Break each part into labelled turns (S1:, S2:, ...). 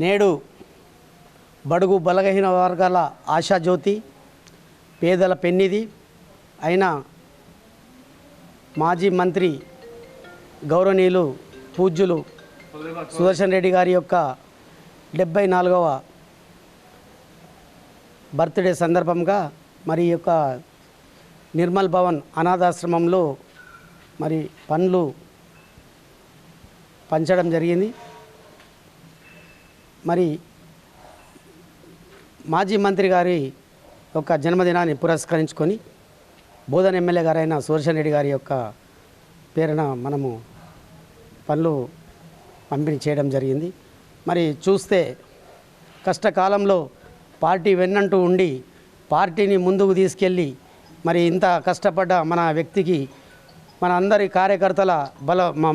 S1: నేడు బడుగు బలహీన వర్గాల ఆశాజ్యోతి, పేదల పెన్నిధి అయిన మాజీ మంత్రి గౌరవనీయులు పూజ్యులు సుదర్శన్ రెడ్డి గారి యొక్క 74వ బర్త్డే సందర్భంగా మరి యొక్క నిర్మల్ భవన్ అనాథాశ్రమంలో మరి పండ్లు పంచడం జరిగింది. మరి మాజీ మంత్రి గారి యొక్క జన్మదినాన్ని పురస్కరించుకొని బోధన ఎమ్మెల్యే గారైన సుదర్శన్ రెడ్డి గారి యొక్క పేరున మనము పనులు పంపిణీ చేయడం జరిగింది. మరి చూస్తే కష్టకాలంలో పార్టీ వెన్నంటూ ఉండి పార్టీని ముందుకు తీసుకెళ్ళి మరి ఇంత కష్టపడ్డ మన వ్యక్తికి మన అందరి కార్యకర్తల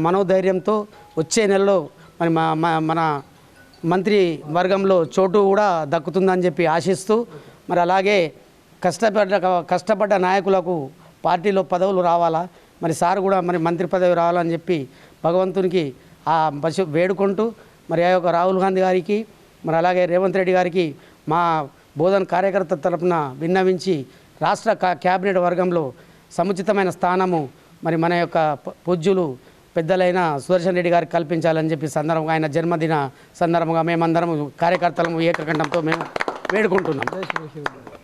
S1: మనోధైర్యంతో వచ్చే నెలలో మరి మన మంత్రి వర్గంలో చోటు కూడా దక్కుతుందని చెప్పి ఆశిస్తూ మరి అలాగే కష్టపడ్డ నాయకులకు పార్టీలో పదవులు రావాలా, మరి సార్ కూడా మరి మంత్రి పదవి రావాలని చెప్పి భగవంతునికి వేడుకుంటూ మరి ఆ యొక్క రాహుల్ గాంధీ గారికి మరి అలాగే రేవంత్ రెడ్డి గారికి మా బోధన కార్యకర్త తరపున విన్నవించి రాష్ట్ర క్యాబినెట్ వర్గంలో సముచితమైన స్థానము మరి మన యొక్క పూజ్యులు పెద్దలైన సుదర్శన్ రెడ్డి గారికి కల్పించాలని చెప్పి సందర్భంగా ఆయన జన్మదిన సందర్భంగా మేమందరం కార్యకర్తలము ఏకకంఠంతో మేము వేడుకుంటున్నాం.